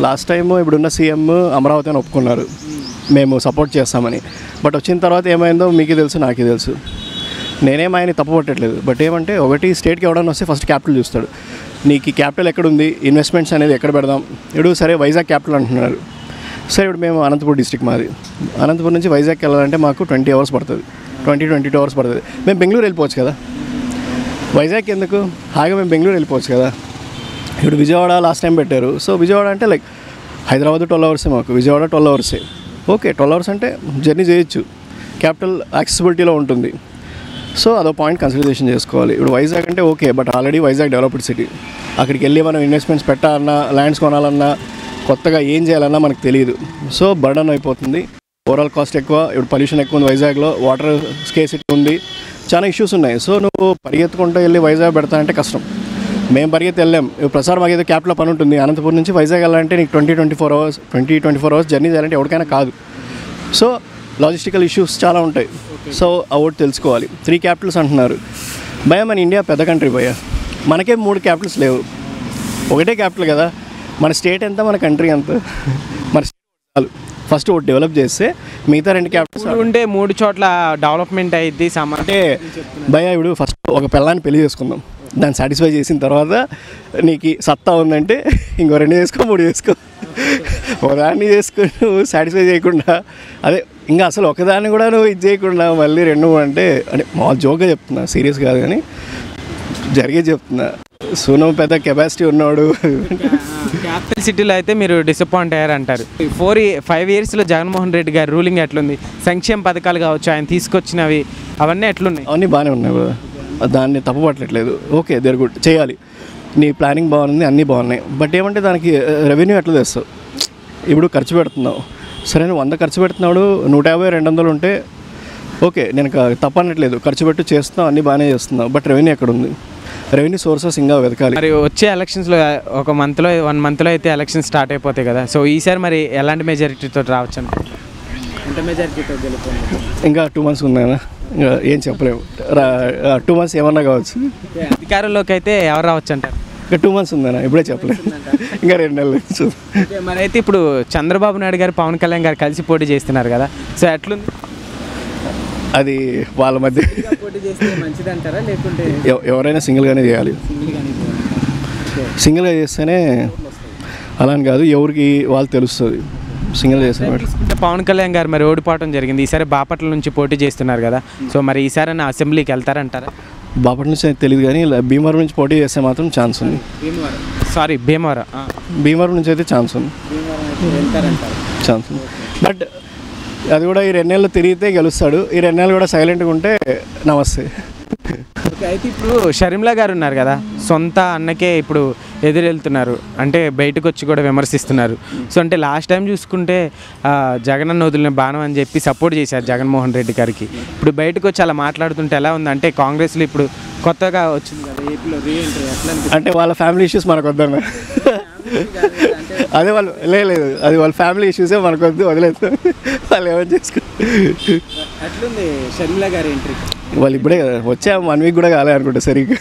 Last time ఇప్పుడున్న CM Amaravati అని ఒప్పుకున్నారు, మేము సపోర్ట్ చేస్తామని. బట్ వచ్చిన తర్వాత ఏమైందో మీకు తెలుసు, నాకే తెలుసు. నేనేం ఆయన తప్పు పట్టట్లేదు. బట్ ఏమంటే ఒకటి స్టేట్కి ఎవడన్నా వస్తే ఫస్ట్ క్యాపిటల్ చూస్తాడు. నీకు ఈ క్యాపిటల్ ఎక్కడుంది, ఇన్వెస్ట్మెంట్స్ అనేది ఎక్కడ పెడదాం. ఇప్పుడు సరే వైజాగ్ క్యాపిటల్ అంటున్నారు. సరే ఇప్పుడు మేము అనంతపూర్ డిస్ట్రిక్ట్ మాది. అనంతపూర్ నుంచి వైజాగ్కి వెళ్ళాలంటే మాకు 20 hours పడుతుంది, 22 hours పడుతుంది. మేము బెంగళూరు వెళ్ళిపోవచ్చు కదా, వైజాగ్ ఎందుకు, హాయిగా మేము బెంగళూరు వెళ్ళిపోవచ్చు కదా. ఇప్పుడు విజయవాడ లాస్ట్ టైం పెట్టారు. సో విజయవాడ అంటే లైక్ హైదరాబాద్ 12 hours మాకు, విజయవాడ 12 hours. ఓకే 12 hours అంటే జర్నీ చేయొచ్చు, క్యాపిటల్ యాక్సెసిబిలిటీలో ఉంటుంది. సో అదో పాయింట్ కన్సిడరేషన్ చేసుకోవాలి. ఇప్పుడు వైజాగ్ అంటే okay, but already Vizag developed city. అక్కడికి వెళ్ళి మనం ఇన్వెస్ట్మెంట్స్ పెట్టాలన్నా, ల్యాండ్స్ కొనాలన్నా, కొత్తగా ఏం చేయాలన్నా మనకు తెలియదు. సో బర్డన్ అయిపోతుంది, ఓవరాల్ కాస్ట్ ఎక్కువ. ఇప్పుడు పొల్యూషన్ ఎక్కువ ఉంది వైజాగ్లో, వాటర్ స్కేసిటీ ఉంది, చాలా ఇష్యూస్ ఉన్నాయి. సో నువ్వు పరిగెత్తుకుంటూ వెళ్ళి వైజాగ్ పెడతా అంటే కష్టం. మేము పరిగెత్తి వెళ్ళాం. ప్రసాద్ మాకు ఏదో క్యాప్లో పని ఉంటుంది, అనంతపురం నుంచి వైజాగ్ వెళ్ళాలంటే నీకు 24 hours జర్నీ చేయాలంటే ఎవరికైనా కాదు. సో లాజిస్టికల్ ఇష్యూస్ చాలా ఉంటాయి. సో ఒకటి తెలుసుకోవాలి. 3 capitals అంటున్నారు. భయ మన ఇండియా పెద్ద కంట్రీ భయ, మనకే 3 capitals లేవు, ఒకటే క్యాపిటల్ కదా. మన స్టేట్ ఎంత, మన కంట్రీ ఎంత, మన చాలు. ఫస్ట్ ఒకటి డెవలప్ చేస్తే మిగతా 2 capitals ఉంటే 3 చోట్ల డెవలప్మెంట్ అయ్యింది. అంటే భయ ఇప్పుడు ఫస్ట్ ఒక పిల్లాన్ని పెళ్లి చేసుకుందాం, దాన్ని సాటిస్ఫై చేసిన తర్వాత నీకు సత్తా ఉందంటే ఇంకో 2 చేసుకో, 3 చేసుకో. ఒకదాన్ని చేసుకుని నువ్వు సాటిస్ఫై చేయకుండా, అదే ఇంకా అసలు ఒకదాన్ని కూడా నువ్వు ఇది చేయకుండా మళ్ళీ 2 అంటే మామూలు జోక్గా చెప్తున్నా, సీరియస్ కాదు కానీ జరిగే చెప్తున్నా. సోను పెద్ద కెపాసిటీ ఉన్నాడు. క్యాపిటల్ సిటీలో అయితే మీరు డిసప్పాయింట్ అయ్యారంటారు. 5 yearsలో జగన్మోహన్ రెడ్డి గారి రూలింగ్ ఎట్లుంది, సంక్షేమ పథకాలు కావచ్చు ఆయన తీసుకొచ్చినవి అవన్నీ ఎట్లున్నాయి? అవన్నీ బాగానే ఉన్నాయి కదా, దాన్ని తప్పు పట్టట్లేదు. ఓకే దేర్ గుడ్, చేయాలి. నీ ప్లానింగ్ బాగుంది, అన్నీ బాగున్నాయి. బట్ ఏమంటే దానికి రెవెన్యూ ఎట్లా తెస్తావు. ఇప్పుడు ఖర్చు పెడుతున్నావు, సరే నువ్వు 100 ఖర్చు పెడుతున్నాడు, 150, 200 ఉంటే ఓకే, నేను తప్పనట్లేదు. ఖర్చు పెట్టి చేస్తున్నావు, అన్నీ బాగానే చేస్తున్నావు. బట్ రెవెన్యూ ఎక్కడ ఉంది? రెవెన్యూ సోర్సెస్ ఇంకా వెతకాలి. మరి వచ్చే ఎలక్షన్స్లో ఒక 1 monthలో అయితే ఎలక్షన్స్ స్టార్ట్ అయిపోతాయి కదా. సో ఈసారి మరి ఎలాంటి మెజారిటీతో రావచ్చు అంటే, ఎంత మెజారిటీతో గెలుపుతుంది? ఇంకా 2 months ఉందా, ఇంకా ఏం చెప్పలేము. 2 months ఏమన్నా కావచ్చు. అధికారంలోకి అయితే ఎవరు రావచ్చు అంటారు? ఇంకా 2 months ఉందన్నా, ఇప్పుడే చెప్పలేదు. ఇంకా 2 నెలలు. మరి అయితే ఇప్పుడు చంద్రబాబు నాయుడు గారు, పవన్ కళ్యాణ్ గారు కలిసి పోటీ చేస్తున్నారు కదా. సో ఎట్లుంది అది వాళ్ళ మధ్య? పోటీ చేస్తే మంచిది అంటారా, లేకుంటే ఎవరైనా సింగిల్గానే చేయాలి. సింగిల్గా చేస్తేనే, అలా అని కాదు, ఎవరికి వాళ్ళు తెలుస్తుంది. సింగిల్ చేస్తారు. పవన్ కళ్యాణ్ గారు మరి ఓడిపోవడం జరిగింది. ఈసారి బాపట్ల నుంచి పోటీ చేస్తున్నారు కదా. సో మరి ఈసారి అసెంబ్లీకి వెళ్తారంటారా? బాపట్ల నుంచి తెలియదు కానీ భీమవరం నుంచి పోటీ చేస్తే మాత్రం ఛాన్స్ ఉంది. భీమవరం నుంచి అయితే ఛాన్స్ ఉంది, ఛాన్స్ ఉంది. బట్ అది కూడా ఈ 2 నెలలు తిరిగితే గెలుస్తాడు. ఈ 2 నెలలు కూడా సైలెంట్గా ఉంటే నమస్తే. అయితే ఇప్పుడు షర్మిల గారు ఉన్నారు కదా, సొంత అన్నకే ఇప్పుడు ఎదురెళ్తున్నారు, అంటే బయటకు వచ్చి కూడా విమర్శిస్తున్నారు. సో అంటే లాస్ట్ టైం చూసుకుంటే జగనన్న వదిలిన బాణం అని చెప్పి సపోర్ట్ చేశారు జగన్మోహన్ రెడ్డి గారికి. ఇప్పుడు బయటకు వచ్చి అలా మాట్లాడుతుంటే ఎలా ఉంది అంటే, కాంగ్రెస్లో ఇప్పుడు కొత్తగా వచ్చింది కదా ఏపీలో రీఎంట్రీ, ఎట్లా అంటే వాళ్ళ ఫ్యామిలీ ఇష్యూస్ మనకు వద్దన్న. అదే వాళ్ళు లేదు, అది వాళ్ళ ఫ్యామిలీ ఇష్యూసే మనకు వద్దు, వదిలేదు. వాళ్ళు ఏమని చేసుకో. అట్లుంది షర్మిల గారి ఎంట్రీ. వాళ్ళు ఇప్పుడే కదా వచ్చా, 1 week కూడా కాలే అనుకుంటా సరిగ్గా.